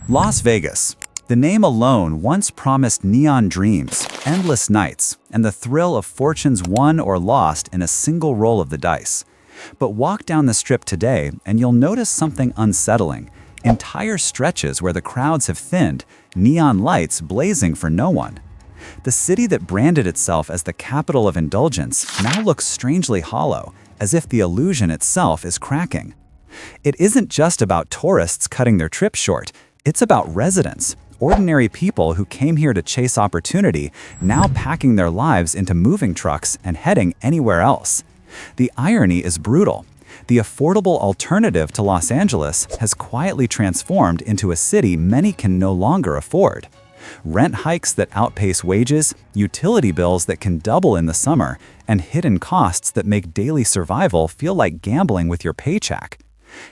Las Vegas. The name alone once promised neon dreams, endless nights, and the thrill of fortunes won or lost in a single roll of the dice. But walk down the strip today and you'll notice something unsettling. Entire stretches where the crowds have thinned, neon lights blazing for no one. The city that branded itself as the capital of indulgence now looks strangely hollow, as if the illusion itself is cracking. It isn't just about tourists cutting their trip short, it's about residents, ordinary people who came here to chase opportunity, now packing their lives into moving trucks and heading anywhere else. The irony is brutal. The affordable alternative to Los Angeles has quietly transformed into a city many can no longer afford. Rent hikes that outpace wages, utility bills that can double in the summer, and hidden costs that make daily survival feel like gambling with your paycheck.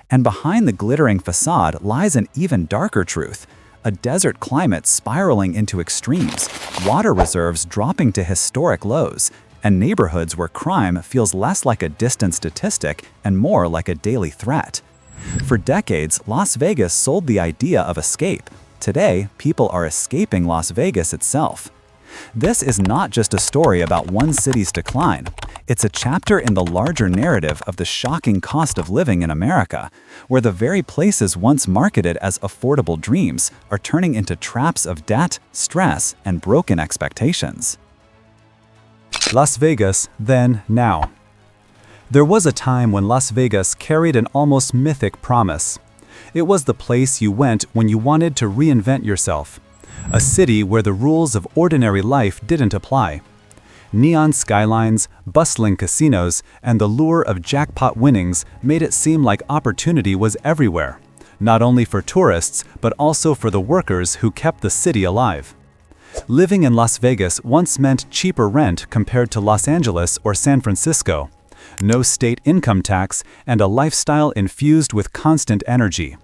And behind the glittering facade lies an even darker truth: a desert climate spiraling into extremes, water reserves dropping to historic lows, and neighborhoods where crime feels less like a distant statistic and more like a daily threat. For decades, Las Vegas sold the idea of escape. Today, people are escaping Las Vegas itself. This is not just a story about one city's decline. It's a chapter in the larger narrative of the shocking cost of living in America, where the very places once marketed as affordable dreams are turning into traps of debt, stress, and broken expectations. Las Vegas, then, now. There was a time when Las Vegas carried an almost mythic promise. It was the place you went when you wanted to reinvent yourself. A city where the rules of ordinary life didn't apply. Neon skylines, bustling casinos, and the lure of jackpot winnings made it seem like opportunity was everywhere, not only for tourists, but also for the workers who kept the city alive. Living in Las Vegas once meant cheaper rent compared to Los Angeles or San Francisco, no state income tax, and a lifestyle infused with constant energy.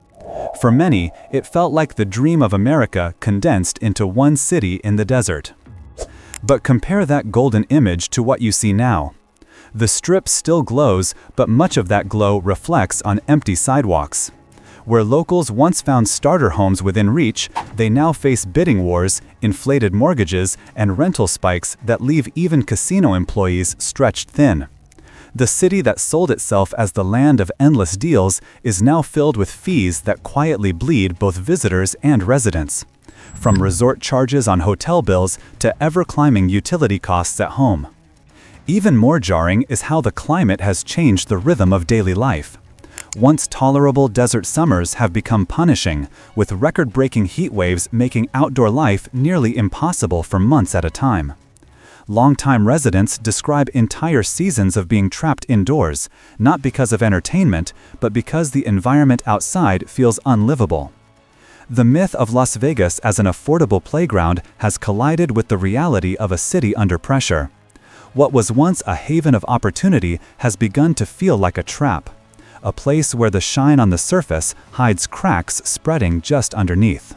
For many, it felt like the dream of America condensed into one city in the desert. But compare that golden image to what you see now. The Strip still glows, but much of that glow reflects on empty sidewalks. Where locals once found starter homes within reach, they now face bidding wars, inflated mortgages, and rental spikes that leave even casino employees stretched thin. The city that sold itself as the land of endless deals is now filled with fees that quietly bleed both visitors and residents. From resort charges on hotel bills to ever-climbing utility costs at home. Even more jarring is how the climate has changed the rhythm of daily life. Once tolerable desert summers have become punishing, with record-breaking heat waves making outdoor life nearly impossible for months at a time. Longtime residents describe entire seasons of being trapped indoors, not because of entertainment, but because the environment outside feels unlivable. The myth of Las Vegas as an affordable playground has collided with the reality of a city under pressure. What was once a haven of opportunity has begun to feel like a trap, a place where the shine on the surface hides cracks spreading just underneath.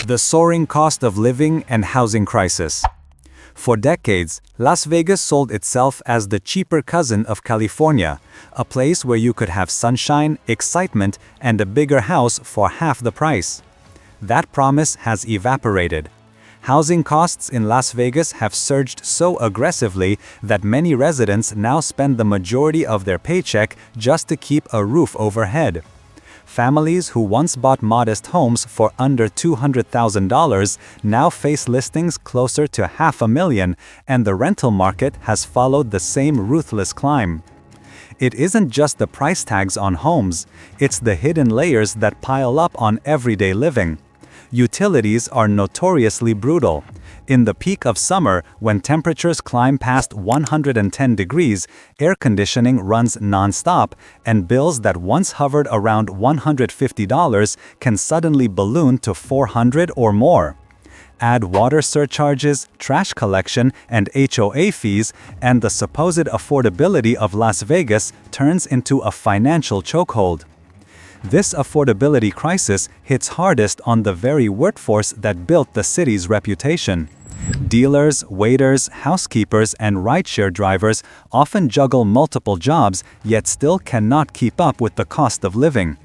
The soaring cost of living and housing crisis. For decades, Las Vegas sold itself as the cheaper cousin of California, a place where you could have sunshine, excitement, and a bigger house for half the price. That promise has evaporated. Housing costs in Las Vegas have surged so aggressively that many residents now spend the majority of their paycheck just to keep a roof overhead. Families who once bought modest homes for under $200,000 now face listings closer to $500,000, and the rental market has followed the same ruthless climb. It isn't just the price tags on homes, it's the hidden layers that pile up on everyday living. Utilities are notoriously brutal. In the peak of summer, when temperatures climb past 110 degrees, air conditioning runs non-stop, and bills that once hovered around $150 can suddenly balloon to $400 or more. Add water surcharges, trash collection, and HOA fees, and the supposed affordability of Las Vegas turns into a financial chokehold. This affordability crisis hits hardest on the very workforce that built the city's reputation. Dealers, waiters, housekeepers, and rideshare drivers often juggle multiple jobs, yet still cannot keep up with the cost of living.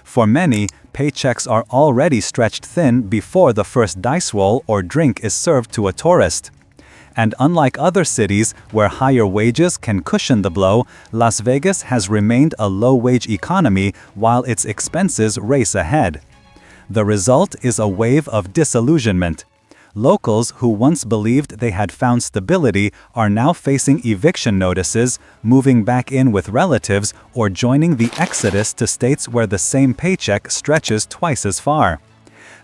For many, paychecks are already stretched thin before the first dice roll or drink is served to a tourist. And unlike other cities where higher wages can cushion the blow, Las Vegas has remained a low-wage economy while its expenses race ahead. The result is a wave of disillusionment. Locals who once believed they had found stability are now facing eviction notices, moving back in with relatives, or joining the exodus to states where the same paycheck stretches twice as far.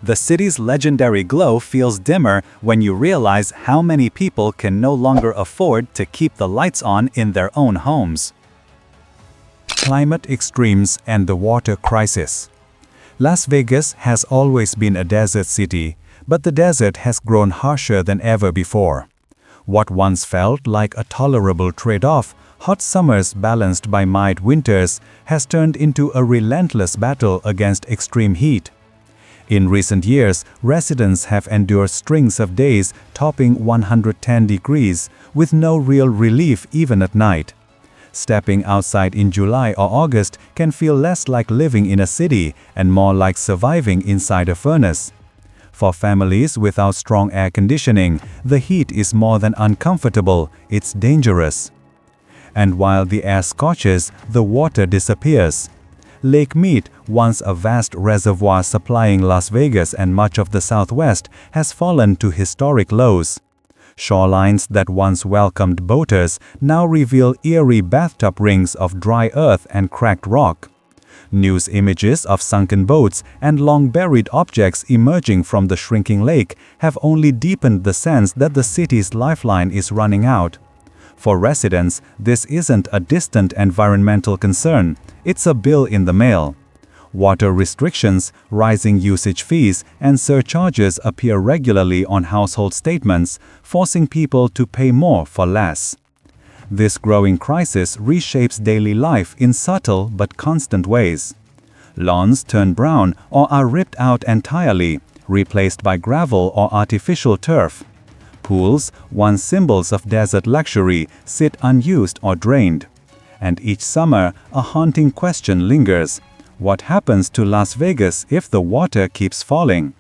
The city's legendary glow feels dimmer when you realize how many people can no longer afford to keep the lights on in their own homes. Climate extremes and the water crisis. Las Vegas has always been a desert city, but the desert has grown harsher than ever before. What once felt like a tolerable trade-off, hot summers balanced by mild winters, has turned into a relentless battle against extreme heat. In recent years, residents have endured strings of days topping 110 degrees, with no real relief even at night. Stepping outside in July or August can feel less like living in a city and more like surviving inside a furnace. For families without strong air conditioning, the heat is more than uncomfortable, it's dangerous. And while the air scorches, the water disappears. Lake Mead, once a vast reservoir supplying Las Vegas and much of the Southwest, has fallen to historic lows. Shorelines that once welcomed boaters now reveal eerie bathtub rings of dry earth and cracked rock. News images of sunken boats and long-buried objects emerging from the shrinking lake have only deepened the sense that the city's lifeline is running out. For residents, this isn't a distant environmental concern, it's a bill in the mail. Water restrictions, rising usage fees, and surcharges appear regularly on household statements, forcing people to pay more for less. This growing crisis reshapes daily life in subtle but constant ways. Lawns turn brown or are ripped out entirely, replaced by gravel or artificial turf. Pools, once symbols of desert luxury, sit unused or drained. And each summer, a haunting question lingers. What happens to Las Vegas if the water keeps falling?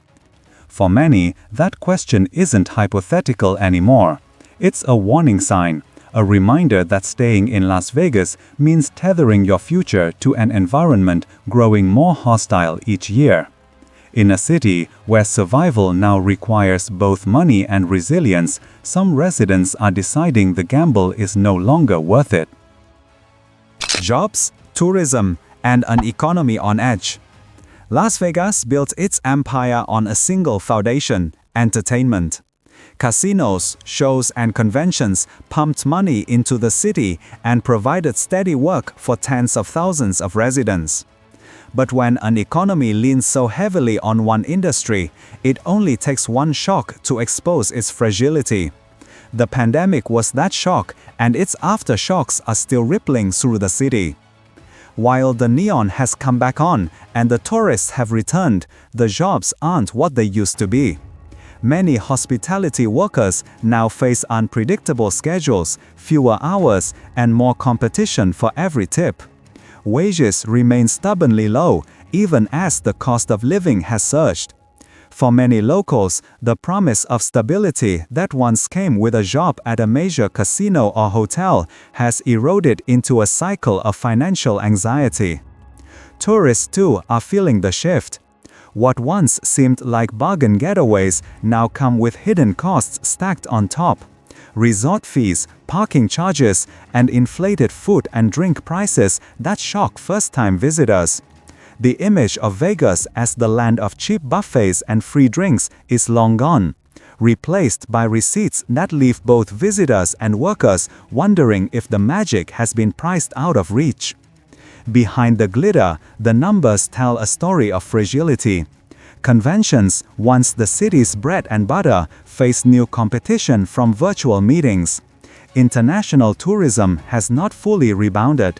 For many, that question isn't hypothetical anymore. It's a warning sign, a reminder that staying in Las Vegas means tethering your future to an environment growing more hostile each year. In a city where survival now requires both money and resilience, some residents are deciding the gamble is no longer worth it. Jobs, tourism, and an economy on edge. Las Vegas built its empire on a single foundation: entertainment. Casinos, shows, and conventions pumped money into the city and provided steady work for tens of thousands of residents. But when an economy leans so heavily on one industry, it only takes one shock to expose its fragility. The pandemic was that shock, and its aftershocks are still rippling through the city. While the neon has come back on and the tourists have returned, the jobs aren't what they used to be. Many hospitality workers now face unpredictable schedules, fewer hours, and more competition for every tip. Wages remain stubbornly low, even as the cost of living has surged. For many locals, the promise of stability that once came with a job at a major casino or hotel has eroded into a cycle of financial anxiety. Tourists, too, are feeling the shift. What once seemed like bargain getaways now come with hidden costs stacked on top. Resort fees, parking charges, and inflated food and drink prices that shock first-time visitors. The image of Vegas as the land of cheap buffets and free drinks is long gone, replaced by receipts that leave both visitors and workers wondering if the magic has been priced out of reach. Behind the glitter, the numbers tell a story of fragility. Conventions, once the city's bread and butter, face new competition from virtual meetings. International tourism has not fully rebounded.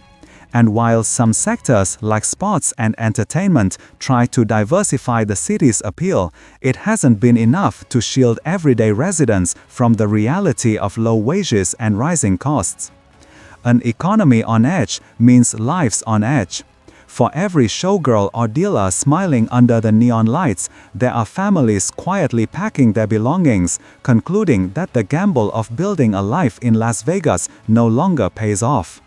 And while some sectors like sports and entertainment try to diversify the city's appeal, it hasn't been enough to shield everyday residents from the reality of low wages and rising costs. An economy on edge means lives on edge. For every showgirl or dealer smiling under the neon lights, there are families quietly packing their belongings, concluding that the gamble of building a life in Las Vegas no longer pays off.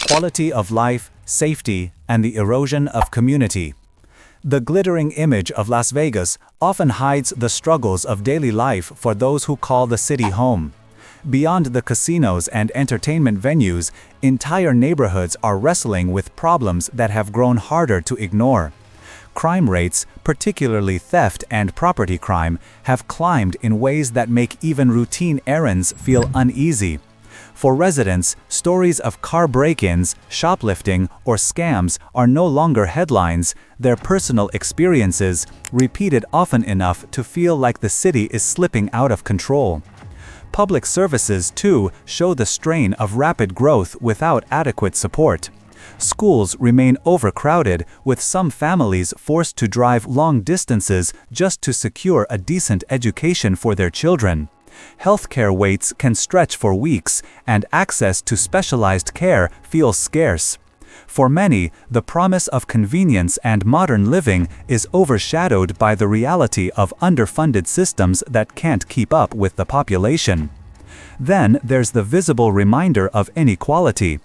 Quality of life, safety, and the erosion of community. The glittering image of Las Vegas often hides the struggles of daily life for those who call the city home. Beyond the casinos and entertainment venues, entire neighborhoods are wrestling with problems that have grown harder to ignore. Crime rates, particularly theft and property crime, have climbed in ways that make even routine errands feel uneasy. For residents, stories of car break-ins, shoplifting, or scams are no longer headlines, they're personal experiences, repeated often enough to feel like the city is slipping out of control. Public services, too, show the strain of rapid growth without adequate support. Schools remain overcrowded, with some families forced to drive long distances just to secure a decent education for their children. Healthcare waits can stretch for weeks, and access to specialized care feels scarce. For many, the promise of convenience and modern living is overshadowed by the reality of underfunded systems that can't keep up with the population. Then there's the visible reminder of inequality.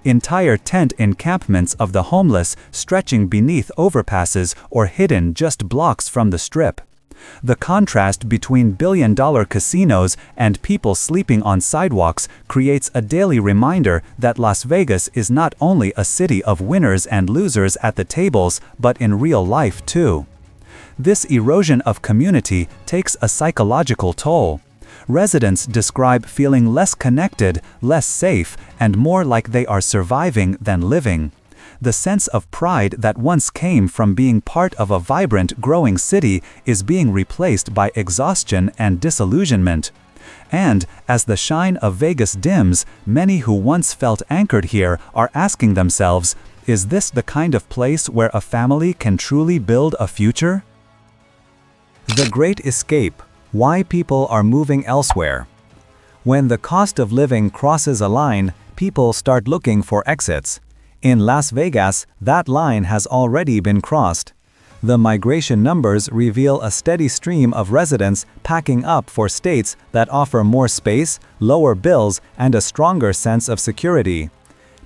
Entire tent encampments of the homeless stretching beneath overpasses or hidden just blocks from the Strip. The contrast between billion-dollar casinos and people sleeping on sidewalks creates a daily reminder that Las Vegas is not only a city of winners and losers at the tables, but in real life too. This erosion of community takes a psychological toll. Residents describe feeling less connected, less safe, and more like they are surviving than living. The sense of pride that once came from being part of a vibrant, growing city is being replaced by exhaustion and disillusionment. And, as the shine of Vegas dims, many who once felt anchored here are asking themselves, is this the kind of place where a family can truly build a future? The Great Escape: Why People Are Moving Elsewhere. When the cost of living crosses a line, people start looking for exits. In Las Vegas, that line has already been crossed. The migration numbers reveal a steady stream of residents packing up for states that offer more space, lower bills, and a stronger sense of security.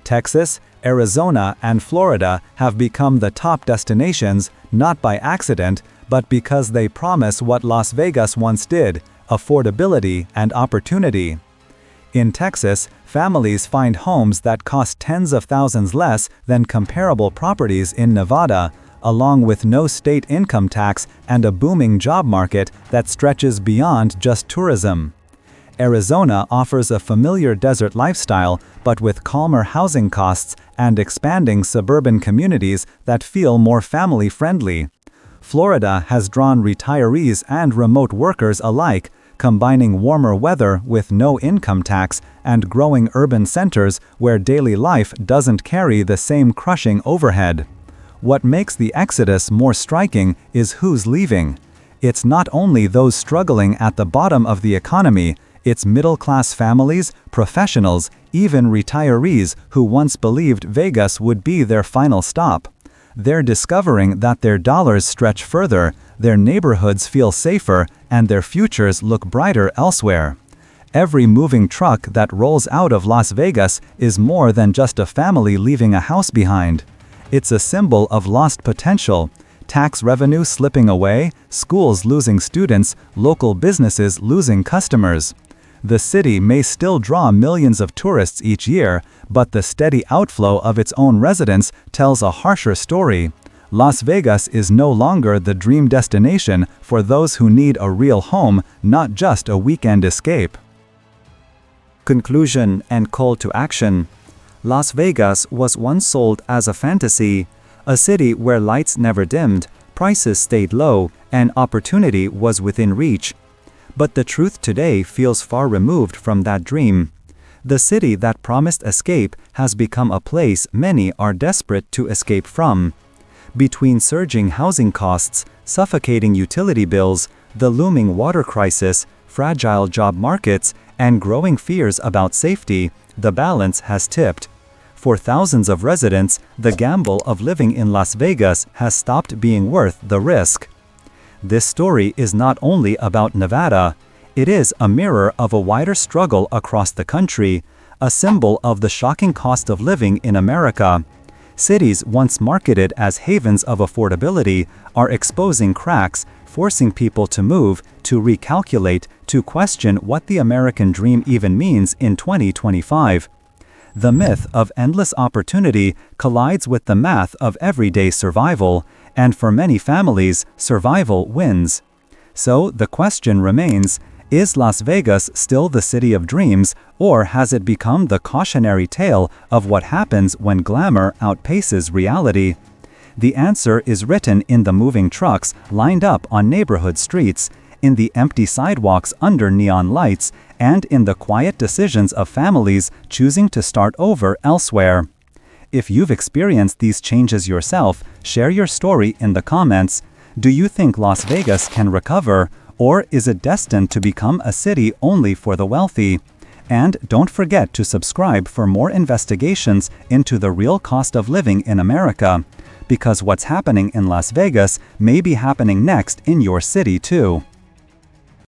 Texas, Arizona, and Florida have become the top destinations, not by accident, but because they promise what Las Vegas once did: affordability and opportunity. In Texas, families find homes that cost tens of thousands less than comparable properties in Nevada, along with no state income tax and a booming job market that stretches beyond just tourism. Arizona offers a familiar desert lifestyle, but with calmer housing costs and expanding suburban communities that feel more family-friendly. Florida has drawn retirees and remote workers alike, combining warmer weather with no income tax and growing urban centers where daily life doesn't carry the same crushing overhead. What makes the exodus more striking is who's leaving. It's not only those struggling at the bottom of the economy, it's middle-class families, professionals, even retirees who once believed Vegas would be their final stop. They're discovering that their dollars stretch further, their neighborhoods feel safer, and their futures look brighter elsewhere. Every moving truck that rolls out of Las Vegas is more than just a family leaving a house behind. It's a symbol of lost potential: tax revenue slipping away, schools losing students, local businesses losing customers. The city may still draw millions of tourists each year, but the steady outflow of its own residents tells a harsher story. Las Vegas is no longer the dream destination for those who need a real home, not just a weekend escape. Conclusion and call to action. Las Vegas was once sold as a fantasy, a city where lights never dimmed, prices stayed low, and opportunity was within reach. But the truth today feels far removed from that dream. The city that promised escape has become a place many are desperate to escape from. Between surging housing costs, suffocating utility bills, the looming water crisis, fragile job markets, and growing fears about safety, the balance has tipped. For thousands of residents, the gamble of living in Las Vegas has stopped being worth the risk. This story is not only about Nevada, it is a mirror of a wider struggle across the country, a symbol of the shocking cost of living in America. Cities once marketed as havens of affordability are exposing cracks, forcing people to move, to recalculate, to question what the American dream even means in 2025. The myth of endless opportunity collides with the math of everyday survival, and for many families, survival wins. So the question remains, is Las Vegas still the city of dreams, or has it become the cautionary tale of what happens when glamour outpaces reality? The answer is written in the moving trucks lined up on neighborhood streets, in the empty sidewalks under neon lights, and in the quiet decisions of families choosing to start over elsewhere. If you've experienced these changes yourself, share your story in the comments. Do you think Las Vegas can recover, or is it destined to become a city only for the wealthy? And don't forget to subscribe for more investigations into the real cost of living in America, because what's happening in Las Vegas may be happening next in your city too.